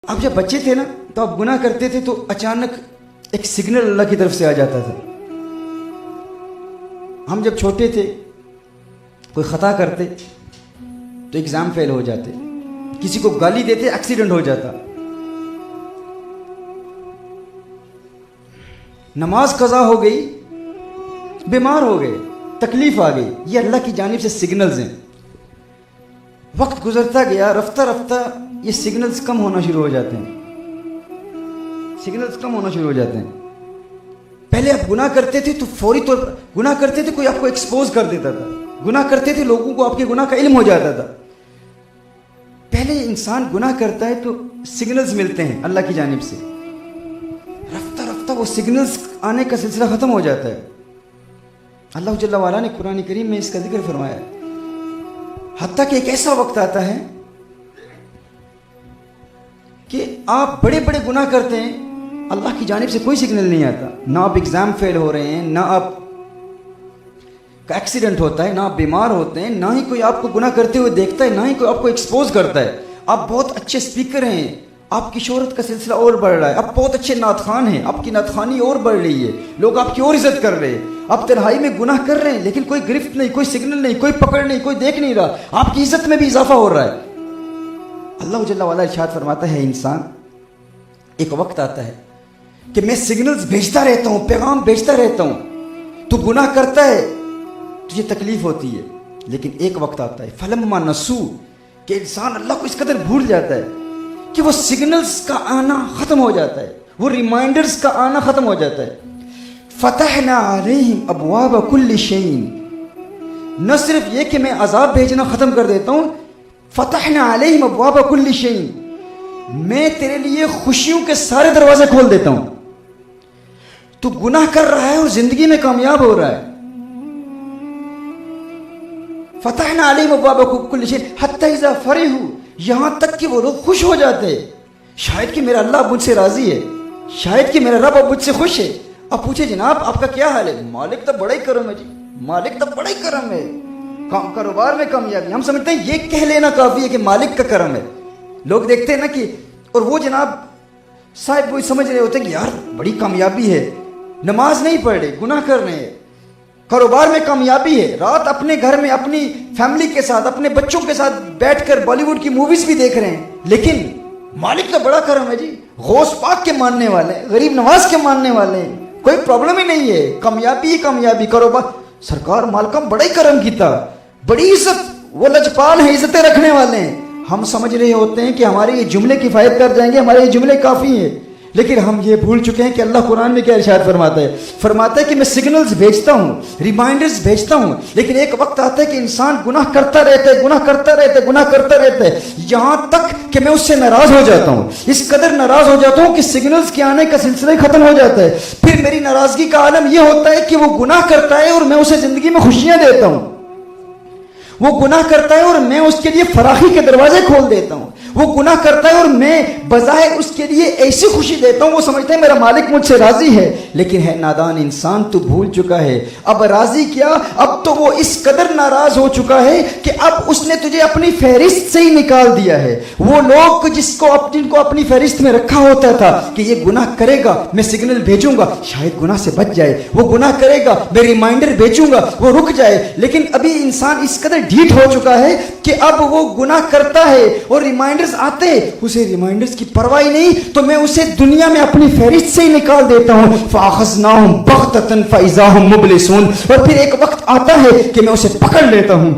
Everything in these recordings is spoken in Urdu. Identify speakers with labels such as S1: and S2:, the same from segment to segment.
S1: آپ جب بچے تھے نا تو آپ گناہ کرتے تھے تو اچانک ایک سگنل اللہ کی طرف سے آ جاتا تھا. ہم جب چھوٹے تھے کوئی خطا کرتے تو ایگزام فیل ہو جاتے, کسی کو گالی دیتے ایکسیڈنٹ ہو جاتا, نماز قضا ہو گئی, بیمار ہو گئے, تکلیف آ گئی. یہ اللہ کی جانب سے سگنلز ہیں. وقت گزرتا گیا, رفتہ رفتہ یہ سگنلز کم ہونا شروع ہو جاتے ہیں, سگنلز کم ہونا شروع ہو جاتے ہیں. پہلے آپ گناہ کرتے تھے تو فوری طور پر گناہ کرتے تھے, کوئی آپ کو ایکسپوز کر دیتا تھا. گناہ کرتے تھے, لوگوں کو آپ کے گناہ کا علم ہو جاتا تھا. پہلے انسان گناہ کرتا ہے تو سگنلز ملتے ہیں اللہ کی جانب سے, رفتہ رفتہ وہ سگنلز آنے کا سلسلہ ختم ہو جاتا ہے. اللہ جل وعلا نے قرآن کریم میں اس کا ذکر فرمایا ہے. حتیٰ کہ ایک ایسا وقت آتا ہے کہ آپ بڑے بڑے گناہ کرتے ہیں, اللہ کی جانب سے کوئی سگنل نہیں آتا. نہ آپ ایگزام فیل ہو رہے ہیں, نہ آپ کا ایکسیڈنٹ ہوتا ہے, نہ آپ بیمار ہوتے ہیں, نہ ہی کوئی آپ کو گناہ کرتے ہوئے دیکھتا ہے, نہ ہی کوئی آپ کو ایکسپوز کرتا ہے. آپ بہت اچھے اسپیکر ہیں, آپ کی شہرت کا سلسلہ اور بڑھ رہا ہے, آپ بہت اچھے نعت خوان ہیں, آپ کی نعت خوانی اور بڑھ رہی ہے, لوگ آپ کی اور عزت کر رہے ہیں. آپ تنہائی میں گناہ کر رہے ہیں لیکن کوئی گرفت نہیں, کوئی سگنل نہیں, کوئی پکڑ نہیں, کوئی دیکھ نہیں رہا, آپ کی عزت میں بھی اضافہ ہو رہا ہے. اللہ جل وعلا ارشاد فرماتا ہے, انسان ایک وقت آتا ہے کہ میں سگنلز بھیجتا رہتا ہوں, پیغام بھیجتا رہتا ہوں, تو گناہ کرتا ہے تجھے تکلیف ہوتی ہے, لیکن ایک وقت آتا ہے فلما نسو کہ انسان اللہ کو اس قدر بھول جاتا ہے کہ وہ سگنلز کا آنا ختم ہو جاتا ہے, وہ ریمائنڈرز کا آنا ختم ہو جاتا ہے. فتحنا علیہم ابواب کل شیء, نہ صرف یہ کہ میں عذاب بھیجنا ختم کر دیتا ہوں, فتحنا علیہم ابواب کل شیء, میں تیرے لیے خوشیوں کے سارے دروازے کھول دیتا ہوں. تو گناہ کر رہا ہے اور زندگی میں کامیاب ہو رہا ہے. فتحنا علیہم ابواب کل شیء حتی اذا فرحوا, یہاں تک کہ وہ لوگ خوش ہو جاتے ہیں. شاید کہ میرا اللہ مجھ سے راضی ہے, شاید کہ میرا رب اب مجھ سے خوش ہے. اب پوچھے جناب آپ کا کیا حال ہے؟ مالک تو بڑا ہی کرم ہے جی, مالک تو بڑا ہی کرم ہے, کاروبار میں کامیابی. ہم سمجھتے ہیں یہ کہہ لینا کافی ہے کہ مالک کا کرم ہے. لوگ دیکھتے ہیں نا کہ, اور وہ جناب صاحب وہ سمجھ رہے ہوتے ہیں کہ یار بڑی کامیابی ہے, نماز نہیں پڑھ رہے, گناہ کر رہے ہیں, کاروبار میں کامیابی ہے, رات اپنے گھر میں اپنی فیملی کے ساتھ اپنے بچوں کے ساتھ بیٹھ کر بالی ووڈ کی موویز بھی دیکھ رہے ہیں, لیکن مالک تو بڑا کرم ہے جی, غوث پاک کے ماننے والے ہیں, غریب نواز کے ماننے والے ہیں, کوئی پرابلم ہی نہیں ہے, کامیابی ہی کامیابی. کاروبار سرکار مالکم بڑا ہی کرم کیتا, بڑی عزت, وہ لجپال ہیں, عزتیں رکھنے والے ہیں. ہم سمجھ رہے ہوتے ہیں کہ ہمارے یہ جملے کفایت کر جائیں گے, ہمارے یہ جملے کافی ہیں, لیکن ہم یہ بھول چکے ہیں کہ اللہ قرآن میں کیا ارشاد فرماتا ہے. فرماتا ہے کہ میں سگنلز بھیجتا ہوں, ریمائنڈرز بھیجتا ہوں, لیکن ایک وقت آتا ہے کہ انسان گناہ کرتا رہتا ہے, گناہ کرتا رہتا ہے, گناہ کرتا رہتا ہے, یہاں تک کہ میں اس سے ناراض ہو جاتا ہوں, اس قدر ناراض ہو جاتا ہوں کہ سگنلز کے آنے کا سلسلہ ہی ختم ہو جاتا ہے. پھر میری ناراضگی کا عالم یہ ہوتا ہے کہ وہ گناہ کرتا ہے اور میں اسے زندگی میں خوشیاں دیتا ہوں, وہ گناہ کرتا ہے اور میں اس کے لیے فراخی کے دروازے کھول دیتا ہوں, وہ گناہ کرتا ہے اور میں بظاہر اس کے لیے ایسی خوشی دیتا ہوں, وہ سمجھتا ہے میرا مالک مجھ سے راضی ہے, لیکن ہے نادان انسان, تو بھول چکا ہے اب راضی کیا, اب تو وہ اس قدر ناراض ہو چکا ہے کہ اب اس نے تجھے اپنی فہرست سے ہی نکال دیا ہے. وہ لوگ جن کو اپنی فہرست میں رکھا ہوتا تھا کہ یہ گناہ کرے گا میں سگنل بھیجوں گا شاید گناہ سے بچ جائے, وہ گناہ کرے گا میں ریمائنڈر بھیجوں گا وہ رک جائے, لیکن ابھی انسان اس قدر ڈھیٹ ہو چکا ہے کہ اب وہ گناہ کرتا ہے اور ریمائنڈرز آتے, اسے ریمائنڈرز کی پرواہ نہیں, تو میں اسے دنیا میں اپنی فہرست سے ہی نکال دیتا ہوں. فَأَخَذْنَاهُمْ بَغْتَةً فَإِذَا هُمْ مُبْلِسُونَ, اور پھر ایک وقت آتا ہے کہ میں اسے پکڑ لیتا ہوں,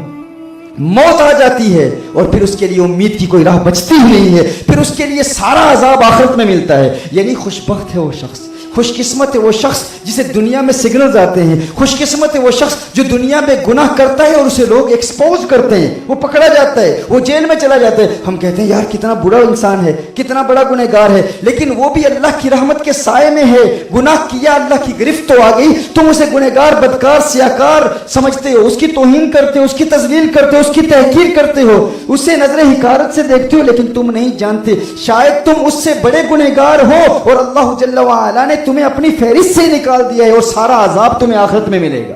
S1: موت آ جاتی ہے اور پھر اس کے لیے امید کی کوئی راہ بچتی ہی نہیں ہے, پھر اس کے لیے سارا عذاب آخرت میں ملتا ہے. یعنی خوش بخت ہے وہ شخص, خوش قسمت ہے وہ شخص جسے دنیا میں سگنلز آتے ہیں, خوش قسمت ہے وہ شخص جو دنیا میں گناہ کرتا ہے اور اسے لوگ ایکسپوز کرتے ہیں, وہ پکڑا جاتا ہے, وہ جیل میں چلا جاتا ہے. ہم کہتے ہیں یار کتنا برا انسان ہے, کتنا بڑا گنہگار ہے, لیکن وہ بھی اللہ کی رحمت کے سائے میں ہے. گناہ کیا, اللہ کی گرفت تو آ گئی, تم اسے گنہگار, بدکار, سیاکار سمجھتے ہو, اس کی توہین کرتے ہو, اس کی تذلیل کرتے ہو, اس کی تحقیر کرتے ہو, اسے نظر حقارت سے دیکھتے ہو, لیکن تم نہیں جانتے شاید تم اس سے بڑے گنہگار ہو اور اللہ جل وعلا نے تمہیں اپنی فہرست سے نکال دیا ہے اور سارا عذاب تمہیں آخرت میں ملے گا.